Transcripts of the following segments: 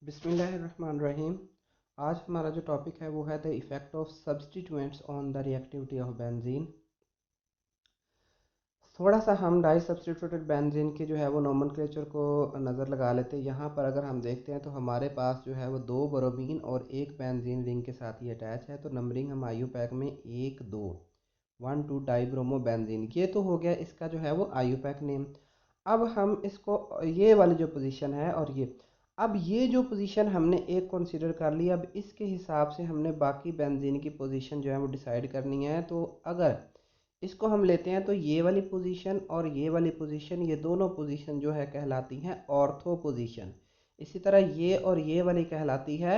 बिस्मिल्लाहिर्रहमानिर्रहीम। आज हमारा जो टॉपिक है वो है the effect of substituents on the reactivity of benzene. थोड़ा सा हम डाई सब्स्टिट्यूटेड बेंजीन की जो है वो नोमेनक्लेचर को नज़र लगा लेते हैं। यहाँ पर अगर हम देखते हैं तो हमारे पास जो है वो दो ब्रोमीन और एक बेंजीन रिंग के साथ ही अटैच है। तो नंबरिंग हम आईयूपैक में 1 2 1 2 डाई ब्रोमो बेंजीन, ये तो हो गया इसका जो है वो आईयूपैक नेम। अब हम इसको ये वाली जो पोजीशन है और अब ये जो पोजीशन हमने एक कंसीडर कर लिया। अब इसके हिसाब से हमने बाकी बेंजीन की पोजीशन जो है वो डिसाइड करनी है। तो अगर इसको हम लेते हैं तो ये वाली पोजीशन और ये वाली पोजीशन, ये दोनों पोजीशन जो है कहलाती हैं ऑर्थो पोजीशन। इसी तरह ये और ये वाली कहलाती है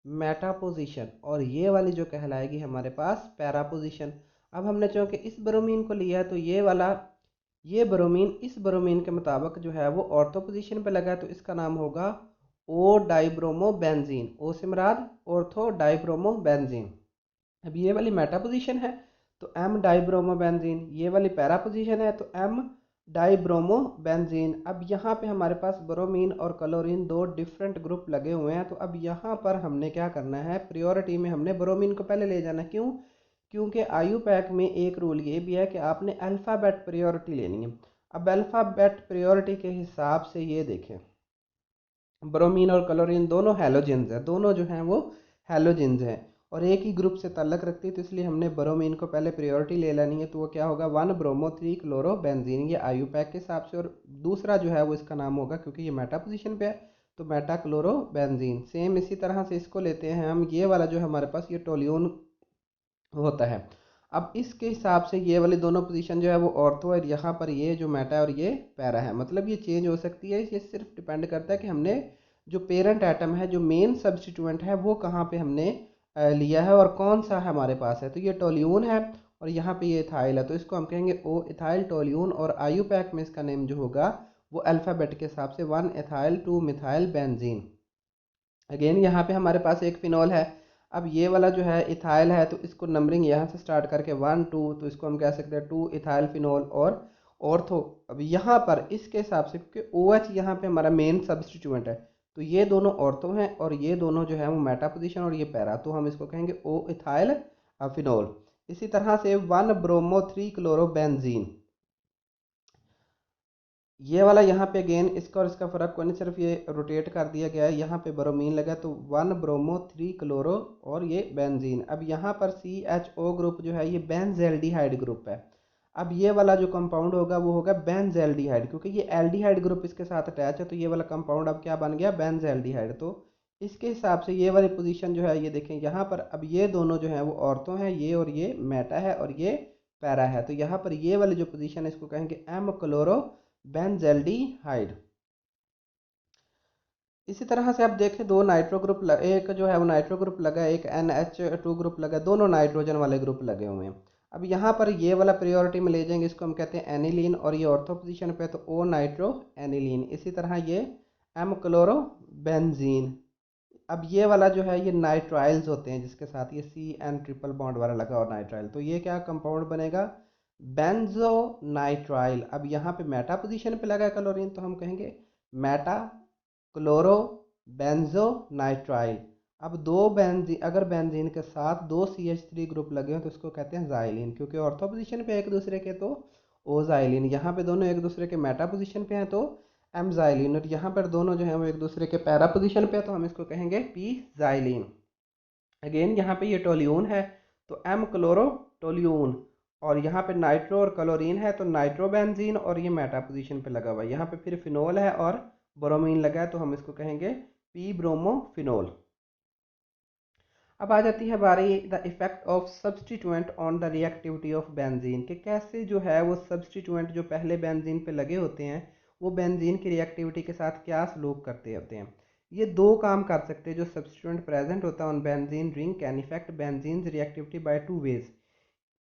मेटा पोजीशन और ये वाली जो कहलाएगी हमारे पास पैरा पोजीशन। अब हमने चूँकि इस ब्रोमीन को लिया है तो ये ब्रोमीन इस ब्रोमीन के मुताबिक जो है वो ऑर्थो पोजीशन पे लगा है, तो इसका नाम होगा ओ डाइब्रोमो बेंजीन। ओ से मुराद ऑर्थो डाइब्रोमो बेंजीन। अब ये वाली मेटा पोजीशन है तो एम डाइब्रोमो बेंजीन, ये वाली पैरा पोजीशन है तो एम डाइब्रोमो बेंजीन। अब यहाँ पे हमारे पास ब्रोमीन और क्लोरीन दो डिफरेंट ग्रुप लगे हुए हैं। तो अब यहाँ पर हमने क्या करना है, प्रियोरिटी में हमने ब्रोमीन को पहले ले जाना है। क्यों? क्योंकि आईयूपैक में एक रूल ये भी है कि आपने अल्फ़ाबेट प्रियोरिटी लेनी है। अब अल्फ़ाबेट प्रियोरिटी के हिसाब से ये देखें, ब्रोमीन और क्लोरीन दोनों हैलोजेंस हैं, दोनों जो हैं वो हैलोजेंस हैं और एक ही ग्रुप से ताल्लुक़ रखती है। तो इसलिए हमने ब्रोमीन को पहले प्रियोरिटी ले लेनी है। तो वो क्या होगा, 1 ब्रोमो 3 क्लोरो बेंजीन, ये आईयूपैक के हिसाब से। और दूसरा जो है वो इसका नाम होगा, क्योंकि ये मेटा पोजीशन पे है तो मेटा क्लोरो बेंजीन। सेम इसी तरह से इसको लेते हैं हम, ये वाला जो हमारे पास ये टोल्यून होता है। अब इसके हिसाब से ये वाली दोनों पोजीशन जो है वो ऑर्थो है, यहाँ पर ये जो मेटा है और ये पैरा है। मतलब ये चेंज हो सकती है, ये सिर्फ डिपेंड करता है कि हमने जो पेरेंट एटम है, जो मेन सब्स्टिट्यूएंट है, वो कहाँ पे हमने लिया है और कौन सा हमारे पास है। तो ये टोल्यून है और यहाँ पे ये इथाइल है, तो इसको हम कहेंगे ओ इथाइल टोल्यून। और आईयूपैक में इसका नेम जो होगा वो अल्फ़ाबेट के हिसाब से 1 ethyl 2 methyl बेंजीन। अगेन यहाँ पे हमारे पास एक फिनॉल है। अब ये वाला जो है इथाइल है तो इसको नंबरिंग यहाँ से स्टार्ट करके 1 2, तो इसको हम कह सकते हैं 2 इथाइल फिनॉल और ऑर्थो। अब यहाँ पर इसके हिसाब से, क्योंकि ओ एच यहाँ पे हमारा मेन सब्स्टिट्यूएंट है, तो ये दोनों ऑर्थो हैं और ये दोनों जो है वो मेटा पोजीशन और ये पैरा, तो हम इसको कहेंगे ओ इथाइल फिनॉल। इसी तरह से 1 ब्रोमो 3 क्लोरो बेंजीन, ये वाला यहाँ पे अगेन इसका और इसका फ़र्क कोई नहीं, सिर्फ ये रोटेट कर दिया गया है। यहाँ पे ब्रोमीन लगा तो 1 ब्रोमो 3 क्लोरो और ये बेंजीन। अब यहाँ पर CHO ग्रुप जो है ये बेंजेल्डिहाइड ग्रुप है। अब ये वाला जो कंपाउंड होगा वो होगा बेंजेल्डिहाइड, क्योंकि ये एल्डिहाइड ग्रुप इसके साथ अटैच है। तो ये वाला कंपाउंड अब क्या बन गया, बेंजेल्डिहाइड। तो इसके हिसाब से ये वाली पोजीशन जो है, ये देखें यहाँ पर, अब ये दोनों जो है वो ऑर्थो हैं, ये और ये मेटा है और ये पैरा है। तो यहाँ पर ये वाली जो पोजीशन है इसको कहेंगे एम क्लोरो बेंजेल्डिहाइड। इसी तरह से आप देखें दो नाइट्रो ग्रुप एक जो है वो नाइट्रो ग्रुप लगा है, एक NH2 ग्रुप लगा है, दोनों नाइट्रोजन वाले ग्रुप लगे हुए हैं। अब यहाँ पर ये वाला प्रायोरिटी में ले जाएंगे, इसको हम कहते हैं एनिलीन और ये ऑर्थो पोजीशन पे है तो ओ नाइट्रो एनिलीन। इसी तरह ये एम क्लोरो बेंजीन। अब ये वाला जो है ये नाइट्राइल्स होते हैं, जिसके साथ ये CN ट्रिपल बॉन्ड वाला लगा और नाइट्राइल, तो ये क्या कंपाउंड बनेगा, बेंजो नाइट्राइल। अब यहाँ पे मेटा पोजीशन पे लगा है क्लोरीन तो हम कहेंगे मेटा क्लोरो बेंजो नाइट्राइल। अब दो बेंजीन, अगर बेंजीन के साथ दो CH3 ग्रुप लगे हो तो इसको कहते हैं जाइलिन, क्योंकि ऑर्थो पोजीशन पे एक दूसरे के तो ओजाइलिन, यहाँ पे दोनों एक दूसरे के मेटा पोजीशन पे हैं तो एमजाइलिन, और यहाँ पर दोनों जो हैं वो एक दूसरे के पैरा पोजीशन पे है तो हम इसको कहेंगे पी जाइलिन। अगेन यहाँ पे ये टोल्यून है तो एम क्लोरो टोल्यून, और यहाँ पे नाइट्रो और क्लोरीन है तो नाइट्रोबेंजीन, और ये मेटा पोजीशन पे लगा हुआ है। यहाँ पे फिर फिनोल है और ब्रोमीन लगा है तो हम इसको कहेंगे पी ब्रोमो फिनोल। अब आ जाती है बारी the effect of substituent on the reactivity of benzene, कि कैसे जो है वो सब्सटीट्यूएंट जो पहले बेंजीन पे लगे होते हैं वो बेंजीन की रिएक्टिविटी के साथ क्या सलूक करते होते हैं। ये दो काम कर सकते हैं, जो सब्सटीट्यूएंट प्रेजेंट होता है on benzene ring can effect benzene reactivity by 2 ways.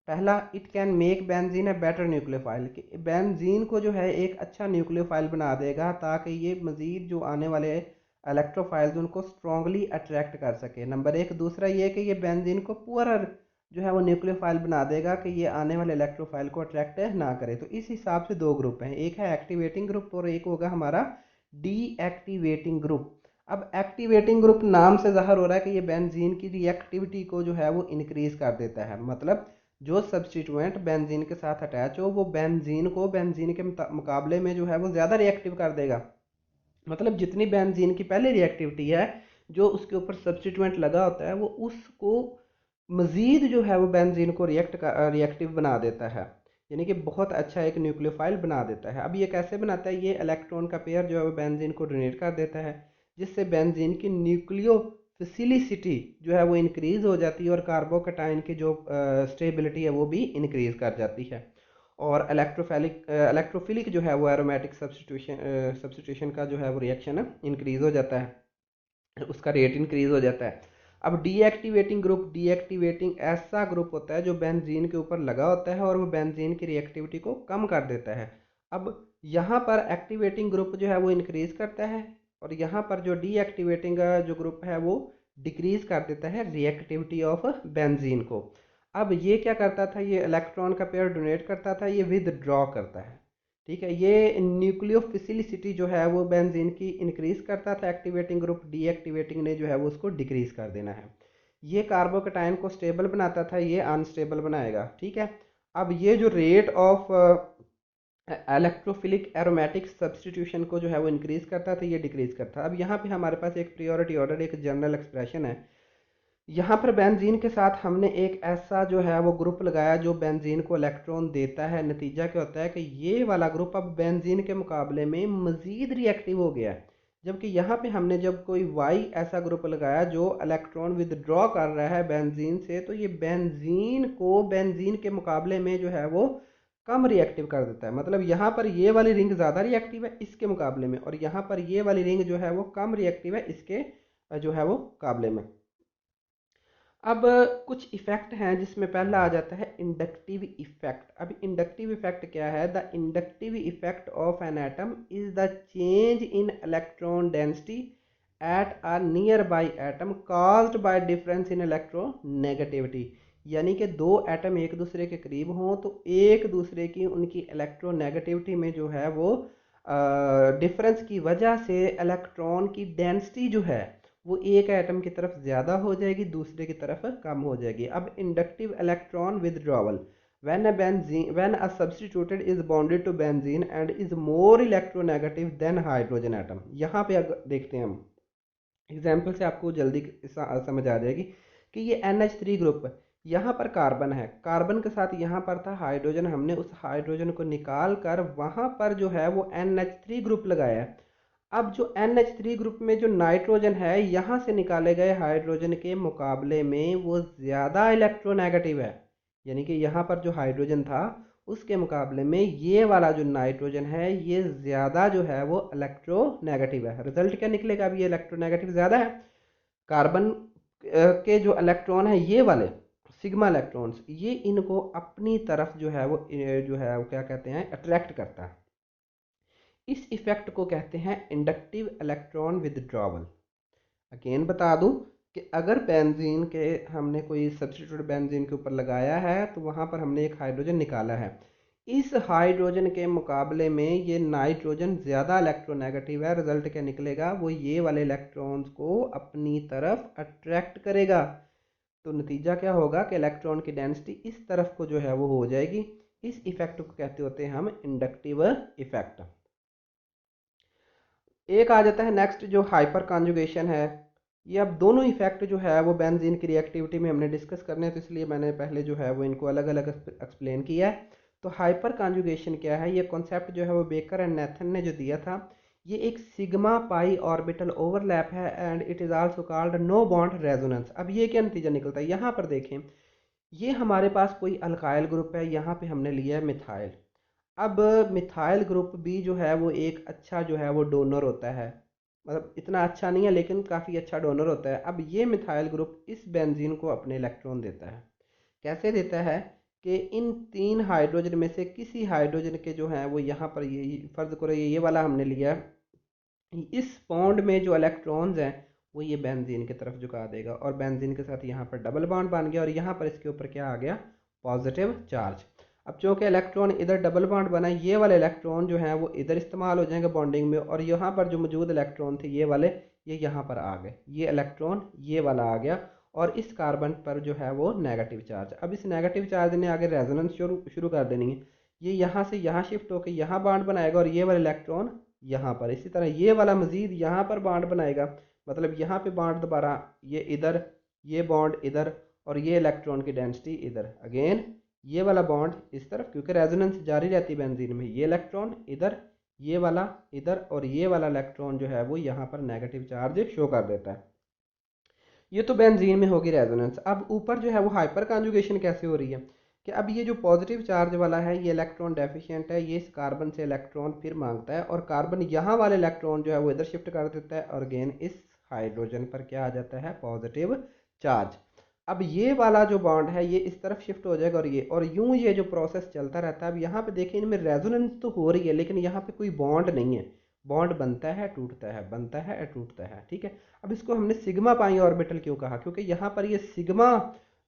पहला, it can make benzene a better nucleophile, कि बेंजीन को जो है एक अच्छा न्यूक्लियोफाइल बना देगा ताकि ये मज़ीद जो आने वाले इलेक्ट्रोफाइल्स उनको स्ट्रांगली अट्रैक्ट कर सके। नंबर एक। दूसरा ये कि ये बेंजीन को पुअरर जो है वो न्यूक्लियोफाइल बना देगा कि ये आने वाले इलेक्ट्रोफाइल को अट्रैक्ट ना करे। तो इस हिसाब से दो ग्रुप हैं, एक है एक्टिवेटिंग ग्रुप और एक होगा हमारा डीएक्टिवेटिंग ग्रुप। अब एक्टिवेटिंग ग्रुप नाम से ज़ाहिर हो रहा है कि ये बेंजीन की रिएक्टिविटी को जो है वो इंक्रीज कर देता है, मतलब जो सब्स्टिट्यूएंट बेंजीन के साथ अटैच हो वो बेंजीन को बेंजीन के मुकाबले में जो है वो ज़्यादा रिएक्टिव कर देगा। मतलब जितनी बेंजीन की पहले रिएक्टिविटी है, जो उसके ऊपर सब्स्टिट्यूएंट लगा होता है वो उसको मज़ीद जो है वो बेंजीन को रिएक्टिव बना देता है, यानी कि बहुत अच्छा एक न्यूक्लियोफाइल बना देता है। अब ये कैसे बनाता है, ये इलेक्ट्रॉन का पेयर जो है वो बेंजीन को डोनेट कर देता है, जिससे बेंजीन की न्यूक्लियोफिसिलिसिटी जो है वो इंक्रीज हो जाती है और कार्बोकैटायन की जो स्टेबिलिटी है वो भी इंक्रीज कर जाती है। और इलेक्ट्रोफिलिक जो है वो एरोमेटिक सब्स्टिट्यूशन का जो है वो रिएक्शन इंक्रीज हो जाता है, उसका रेट इंक्रीज हो जाता है। अब डीएक्टिवेटिंग ग्रुप, डीएक्टिवेटिंग ऐसा ग्रुप होता है जो बेंजीन के ऊपर लगा होता है और वो बेंजीन की रिएक्टिविटी को कम कर देता है। अब यहाँ पर एक्टिवेटिंग ग्रुप जो है वो इंक्रीज करता है और यहाँ पर जो डीएक्टिवेटिंग जो ग्रुप है वो डिक्रीज कर देता है रिएक्टिविटी ऑफ बेंजीन को। अब ये क्या करता था, ये इलेक्ट्रॉन का पेयर डोनेट करता था, ये विदड्रॉ करता है। ठीक है, ये न्यूक्लियोफिसिलिटी जो है वो बेंजीन की इंक्रीज करता था एक्टिवेटिंग ग्रुप, डीएक्टिवेटिंग ने जो है वो उसको डिक्रीज कर देना है। ये कार्बोकैटायन को स्टेबल बनाता था, ये अनस्टेबल बनाएगा। ठीक है, अब ये जो rate of electrophilic aromatic substitution को जो है वो इंक्रीज करता था, ये डिक्रीज करता। अब यहाँ पे हमारे पास एक प्रियोरिटी ऑर्डर, एक जनरल एक्सप्रेशन है। यहाँ पर बेंजीन के साथ हमने एक ऐसा जो है वो ग्रुप लगाया जो बेंजीन को इलेक्ट्रॉन देता है। नतीजा क्या होता है कि ये वाला ग्रुप अब बेंजीन के मुकाबले में मज़ीद रिएक्टिव हो गया है, जबकि यहाँ पे हमने जब कोई वाई ऐसा ग्रुप लगाया जो इलेक्ट्रॉन विदड्रॉ कर रहा है बेंजीन से, तो ये बेंजीन को बेंजीन के मुकाबले में जो है वो कम रिएक्टिव कर देता है। मतलब यहाँ पर ये वाली रिंग ज़्यादा रिएक्टिव है इसके मुकाबले में, और यहाँ पर ये वाली रिंग जो है वो कम रिएक्टिव है इसके जो है वो मुकाबले में। अब कुछ इफेक्ट हैं जिसमें पहला आ जाता है इंडक्टिव इफेक्ट। अब इंडक्टिव इफेक्ट क्या है, the inductive effect of an atom is the change in electron density at a near by atom caused by difference in electronegativity. यानी कि दो एटम एक दूसरे के करीब हों तो एक दूसरे की उनकी इलेक्ट्रोनेगेटिविटी में जो है वो डिफरेंस की वजह से इलेक्ट्रॉन की डेंसिटी जो है वो एक एटम की तरफ ज़्यादा हो जाएगी, दूसरे की तरफ कम हो जाएगी। अब inductive electron withdrawal, when a substituted is bonded to benzene and is more electronegative than hydrogen atom। यहाँ पे अगर देखते हैं हम एग्जाम्पल से आपको जल्दी समझ आ जाएगी कि ये NH3 ग्रुप, यहाँ पर कार्बन है, कार्बन के साथ यहाँ पर था हाइड्रोजन, हमने उस हाइड्रोजन को निकाल कर वहाँ पर जो है वो NH3 ग्रुप लगाया है। अब जो NH3 ग्रुप में जो नाइट्रोजन है यहाँ से निकाले गए हाइड्रोजन के मुकाबले में वो ज़्यादा इलेक्ट्रोनेगेटिव है, यानी कि यहाँ पर जो हाइड्रोजन था उसके मुकाबले में ये वाला जो नाइट्रोजन है ये ज़्यादा जो है वो इलेक्ट्रोनेगेटिव है। रिजल्ट क्या निकलेगा, अब ये इलेक्ट्रोनेगेटिव ज़्यादा है। कार्बन के जो इलेक्ट्रॉन है ये वाले सिग्मा इलेक्ट्रॉन्स, ये इनको अपनी तरफ जो है वो क्या कहते हैं, अट्रैक्ट करता है। इस इफेक्ट को कहते हैं इंडक्टिव इलेक्ट्रॉन विदड्रॉवल। अगेन बता दूं कि अगर बेंजीन के हमने कोई सब्स्टिट्यूट बेंजीन के ऊपर लगाया है तो वहाँ पर हमने एक हाइड्रोजन निकाला है, इस हाइड्रोजन के मुकाबले में ये नाइट्रोजन ज़्यादा इलेक्ट्रोनेगेटिव है। रिजल्ट क्या निकलेगा, वो ये वाले इलेक्ट्रॉन्स को अपनी तरफ अट्रैक्ट करेगा। तो नतीजा क्या होगा कि इलेक्ट्रॉन की डेंसिटी इस तरफ को जो है वो हो जाएगी। इस इफेक्ट को कहते होते हैं हम इंडक्टिव इफेक्ट। एक आ जाता है नेक्स्ट जो हाइपर कॉन्जुगेशन है। ये अब दोनों इफेक्ट जो है वो बेंजीन की रिएक्टिविटी में हमने डिस्कस करने हैं, तो इसलिए मैंने पहले जो है वो इनको अलग अलग एक्सप्लेन किया है। तो हाइपर कॉन्जुगेशन क्या है, ये कॉन्सेप्ट जो है वो बेकर एंड नेथन ने जो दिया था, ये एक सिग्मा पाई ऑर्बिटल ओवरलैप है and it is also called no bond resonance. अब ये क्या नतीजा निकलता है, यहाँ पर देखें, ये हमारे पास कोई अल्काइल ग्रुप है, यहाँ पे हमने लिया है मिथाइल। अब मिथाइल ग्रुप भी जो है वो एक अच्छा जो है वो डोनर होता है, मतलब इतना अच्छा नहीं है लेकिन काफ़ी अच्छा डोनर होता है। अब ये मिथाइल ग्रुप इस बेंजीन को अपने इलेक्ट्रॉन देता है। कैसे देता है कि इन तीन हाइड्रोजन में से किसी हाइड्रोजन के जो हैं वो यहाँ पर ये फर्ज करो ये वाला हमने लिया, इस बॉन्ड में जो इलेक्ट्रॉन्स हैं वो ये बेंजीन की तरफ झुका देगा और बेंजीन के साथ यहाँ पर डबल बॉन्ड बन गया और यहाँ पर इसके ऊपर क्या आ गया, पॉजिटिव चार्ज। अब चूँकि इलेक्ट्रॉन इधर डबल बॉन्ड बना, ये वाले इलेक्ट्रॉन जो हैं वो इधर इस्तेमाल हो जाएंगे बॉन्डिंग में, और यहाँ पर जो मौजूद इलेक्ट्रॉन थे ये वाले ये यहाँ पर आ गए, ये इलेक्ट्रॉन ये वाला आ गया, और इस कार्बन पर जो है वो नेगेटिव चार्ज। अब इस नेगेटिव चार्ज ने आगे रेजोनेंस शुरू शुरू कर देनी है। ये यहाँ से यहाँ शिफ्ट होकर यहाँ बाड बनाएगा और ये वाला इलेक्ट्रॉन यहाँ पर, इसी तरह ये वाला मजीद यहाँ पर बाड बनाएगा, मतलब यहाँ पे बाड दोबारा, ये इधर, ये बॉन्ड इधर, और ये इलेक्ट्रॉन की डेंसिटी इधर, अगेन ये वाला बॉन्ड इस तरफ, क्योंकि रेजोनेंस जारी रहती है बेंजीन में, ये इलेक्ट्रॉन इधर, ये वाला इधर, और ये वाला इलेक्ट्रॉन जो है वो यहाँ पर नेगेटिव चार्ज शो कर देता है। ये तो बेंजीन में होगी रेजोनेंस। अब ऊपर जो है वो हाइपर कॉन्जुगेशन कैसे हो रही है कि अब ये जो पॉजिटिव चार्ज वाला है ये इलेक्ट्रॉन डेफिशिएंट है, ये इस कार्बन से इलेक्ट्रॉन फिर मांगता है, और कार्बन यहाँ वाले इलेक्ट्रॉन जो है वो इधर शिफ्ट कर देता है, और अगेन इस हाइड्रोजन पर क्या आ जाता है, पॉजिटिव चार्ज। अब ये वाला जो बॉन्ड है ये इस तरफ शिफ्ट हो जाएगा, और यूं ये जो प्रोसेस चलता रहता है। अब यहाँ पे देखिए इनमें रेजोनेंस तो हो रही है, लेकिन यहाँ पे कोई बॉन्ड नहीं है, बॉन्ड बनता है टूटता है, बनता है टूटता है, ठीक है। अब इसको हमने सिग्मा पाई ऑर्बिटल क्यों कहा, क्योंकि यहाँ पर ये सिग्मा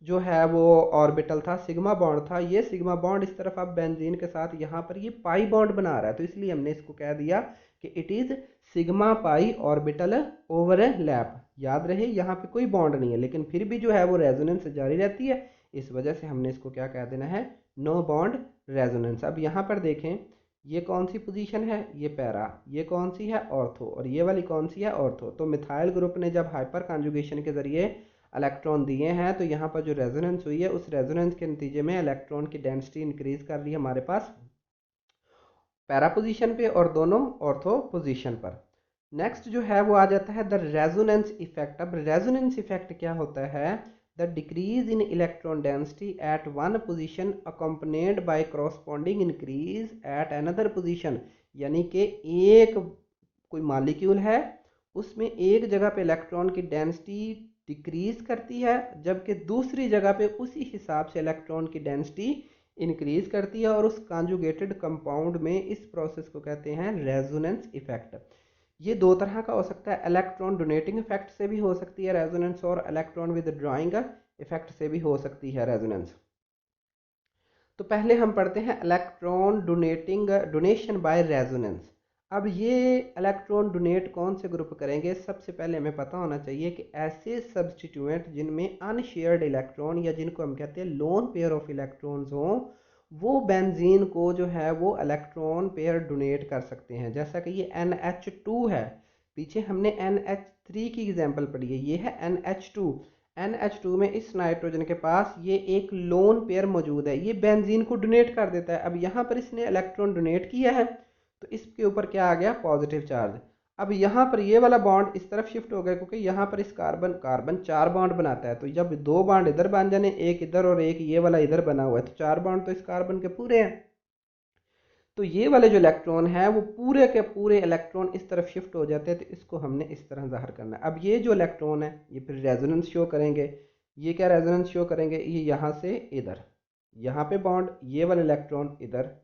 जो है वो ऑर्बिटल था, सिग्मा बॉन्ड था, ये सिग्मा बॉन्ड इस तरफ अब बेंजीन के साथ यहाँ पर ये पाई बॉन्ड बना रहा है, तो इसलिए हमने इसको कह दिया कि it is sigma pi orbital overlap. याद रहे यहाँ पे कोई बॉन्ड नहीं है, लेकिन फिर भी जो है वो रेजोनेंस जारी रहती है, इस वजह से हमने इसको क्या कह देना है, नो बॉन्ड रेजोनेंस। अब यहाँ पर देखें ये कौन सी पोजीशन है, ये पैरा, ये कौन सी है, ऑर्थो, और ये वाली कौन सी है, ऑर्थो। तो मिथाइल ग्रुप ने जब हाइपर कॉन्जुगेशन के जरिए इलेक्ट्रॉन दिए हैं तो यहाँ पर जो रेजोनेंस हुई है उस रेजोनेंस के नतीजे में इलेक्ट्रॉन की डेंसिटी इंक्रीज कर रही है हमारे पास पैरा पोजीशन पे और दोनों ऑर्थो पोजीशन पर। नेक्स्ट जो है वो आ जाता है द रेजोनेंस इफेक्ट। अब रेजोनेंस इफेक्ट क्या होता है, the decrease in electron density at one position accompanied by corresponding increase at another position. यानी कि एक कोई मॉलिक्यूल है उसमें एक जगह पे इलेक्ट्रॉन की डेंसिटी डिक्रीज करती है, जबकि दूसरी जगह पे उसी हिसाब से इलेक्ट्रॉन की डेंसिटी इंक्रीज करती है, और उस कॉन्जुगेटेड कंपाउंड में इस प्रोसेस को कहते हैं रेजोनेंस इफेक्ट। ये दो तरह का हो सकता है, इलेक्ट्रॉन डोनेटिंग इफेक्ट से भी हो सकती है रेजोनेंस, और इलेक्ट्रॉन विद ड्राइंग इफेक्ट से भी हो सकती है रेजोनेंस। तो पहले हम पढ़ते हैं electron donating donation by resonance. अब ये इलेक्ट्रॉन डोनेट कौन से ग्रुप करेंगे, सबसे पहले हमें पता होना चाहिए कि ऐसे सब्सटीट्यूएंट जिनमें अनशेयर्ड इलेक्ट्रॉन या जिनको हम कहते हैं लोन पेयर ऑफ इलेक्ट्रॉन्स हों, वो बेंजीन को जो है वो इलेक्ट्रॉन पेयर डोनेट कर सकते हैं। जैसा कि ये NH2 है, पीछे हमने NH3 की एग्जांपल पढ़ी है, ये है NH2। NH2 में इस नाइट्रोजन के पास ये एक लोन पेयर मौजूद है, ये बेंजीन को डोनेट कर देता है। अब यहाँ पर इसने इलेक्ट्रॉन डोनेट किया है तो इसके ऊपर क्या आ गया, पॉजिटिव चार्ज। अब यहाँ पर ये वाला बॉन्ड इस तरफ शिफ्ट हो गया, क्योंकि यहाँ पर इस कार्बन कार्बन 4 बॉन्ड बनाता है, तो जब 2 बॉन्ड इधर बन जाने, एक इधर और एक ये वाला इधर बना हुआ है, तो 4 बॉन्ड तो इस कार्बन के पूरे हैं। तो ये वाले जो इलेक्ट्रॉन है वो पूरे के पूरे इलेक्ट्रॉन इस तरफ शिफ्ट हो जाते हैं, तो इसको हमने इस तरह जाहिर करना है। अब ये जो इलेक्ट्रॉन है ये फिर रेजोनेंस शो करेंगे। ये क्या रेजोनेंस शो करेंगे, ये यहाँ से इधर, यहाँ पे बॉन्ड, ये वाला इलेक्ट्रॉन इधर,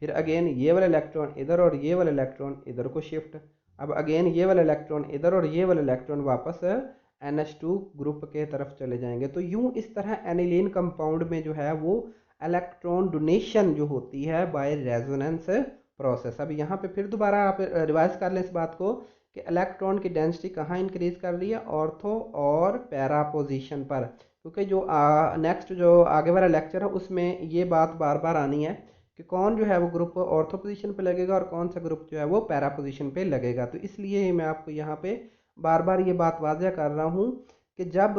फिर अगेन ये वाला इलेक्ट्रॉन इधर और ये वाला इलेक्ट्रॉन इधर को शिफ्ट। अब अगेन ये वाला इलेक्ट्रॉन इधर और ये वाला इलेक्ट्रॉन वापस NH2 ग्रुप के तरफ चले जाएंगे। तो यूं इस तरह एनिलीन कंपाउंड में जो है वो इलेक्ट्रॉन डोनेशन जो होती है बाय रेजोनेंस प्रोसेस। अब यहाँ पे फिर दोबारा आप रिवाइज कर लें इस बात को कि इलेक्ट्रॉन की डेंसिटी कहाँ इंक्रीज कर रही है, ऑर्थो और पैरा पोजीशन पर, क्योंकि जो नेक्स्ट जो आगे वाला लेक्चर है उसमें ये बात बार बार आनी है कि कौन जो है वो ग्रुप ऑर्थो पोजीशन पे लगेगा और कौन सा ग्रुप जो है वो पैरा पोजीशन पे लगेगा। तो इसलिए मैं आपको यहाँ पे बार बार ये बात वाज़ह कर रहा हूँ कि जब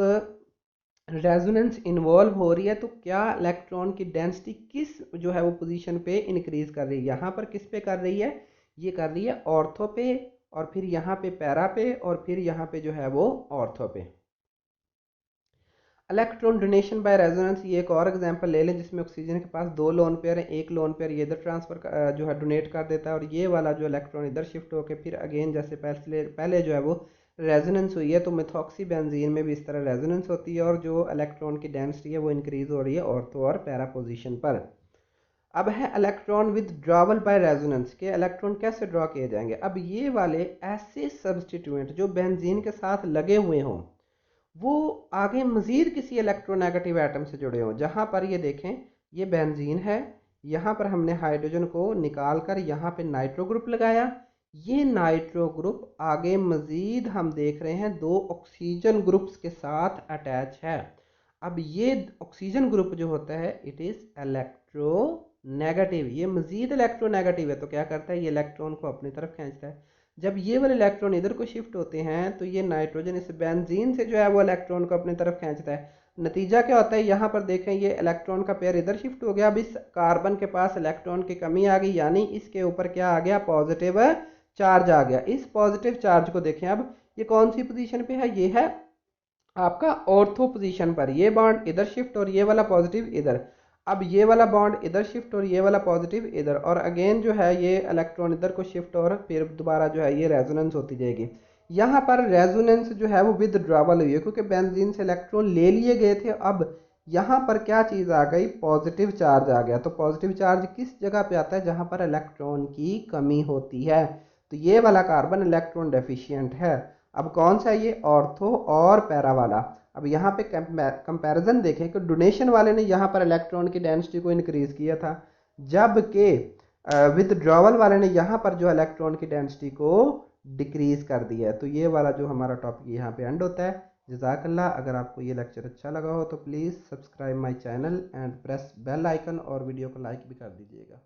रेजोनेंस इन्वॉल्व हो रही है तो क्या इलेक्ट्रॉन की डेंसिटी किस जो है वो पोजीशन पे इंक्रीज कर रही है। यहाँ पर किस पे कर रही है, ये कर रही है ऑर्थो पे, और फिर यहाँ पे पैरा पे, और फिर यहाँ पे जो है वो ऑर्थो पे। इलेक्ट्रॉन डोनेशन बाय रेजोनेंस, ये एक और एग्जांपल ले लें जिसमें ऑक्सीजन के पास 2 लोन पेयर है, एक लोन पेयर ये इधर ट्रांसफर जो है डोनेट कर देता है, और ये वाला जो इलेक्ट्रॉन इधर शिफ्ट होकर फिर अगेन जैसे पहले जो है वो रेजोनेंस हुई है, तो मिथॉक्सी बेंजीन में भी इस तरह रेजोनेंस होती है, और जो इलेक्ट्रॉन की डेंसिटी है वो इंक्रीज हो रही है ऑर्थो और पैरा पोजीशन पर। अब है electron withdrawal by resonance के इलेक्ट्रॉन कैसे ड्रॉ किए जाएंगे। अब ये वाले ऐसे सब्सटीट्यूएंट जो बेंजीन के साथ लगे हुए हों वो आगे मज़ीद किसी इलेक्ट्रोनेगेटिव एटम से जुड़े हों। जहाँ पर ये देखें ये बेंजीन है, यहाँ पर हमने हाइड्रोजन को निकाल कर यहाँ पे नाइट्रो ग्रुप लगाया, ये नाइट्रो ग्रुप आगे मज़ीद हम देख रहे हैं दो ऑक्सीजन ग्रुप्स के साथ अटैच है। अब ये ऑक्सीजन ग्रुप जो होता है इट इज़ इलेक्ट्रोनेगेटिव, ये मज़ीद इलेक्ट्रोनेगेटिव है, तो क्या करता है ये इलेक्ट्रॉन को अपनी तरफ खींचता है। जब ये वाले इलेक्ट्रॉन इधर को शिफ्ट होते हैं तो ये नाइट्रोजन इस बेंजीन से जो है वो इलेक्ट्रॉन को अपनी तरफ खींचता है। नतीजा क्या होता है, यहाँ पर देखें ये इलेक्ट्रॉन का पेयर इधर शिफ्ट हो गया। अब इस कार्बन के पास इलेक्ट्रॉन की कमी आ गई, यानी इसके ऊपर क्या आ गया, पॉजिटिव चार्ज आ गया। इस पॉजिटिव चार्ज को देखें, अब ये कौन सी पोजीशन पे है, ये है आपका ऑर्थो पोजीशन पर। ये बॉन्ड इधर शिफ्ट और ये वाला पॉजिटिव इधर। अब ये वाला बॉन्ड इधर शिफ्ट और ये वाला पॉजिटिव इधर, और अगेन जो है ये इलेक्ट्रॉन इधर को शिफ्ट और फिर दोबारा जो है ये रेजोनेंस होती जाएगी। यहाँ पर रेजोनेंस जो है वो विदड्रॉवल हुई है, क्योंकि बेंजीन से इलेक्ट्रॉन ले लिए गए थे। अब यहाँ पर क्या चीज़ आ गई, पॉजिटिव चार्ज आ गया। तो पॉजिटिव चार्ज किस जगह पे आता है, जहाँ पर इलेक्ट्रॉन की कमी होती है। तो ये वाला कार्बन इलेक्ट्रॉन डेफिशिएंट है। अब कौन सा, ये ऑर्थो और पैरा वाला। अब यहाँ पे कंपैरिजन देखें कि डोनेशन वाले ने यहाँ पर इलेक्ट्रॉन की डेंसिटी को इंक्रीज किया था, जबकि विदड्रॉवल वाले ने यहाँ पर जो इलेक्ट्रॉन की डेंसिटी को डिक्रीज कर दिया है। तो ये वाला जो हमारा टॉपिक यहाँ पे एंड होता है। जज़ाकल्लाह। अगर आपको ये लेक्चर अच्छा लगा हो तो please subscribe my channel and press bell icon, और वीडियो को लाइक भी कर दीजिएगा।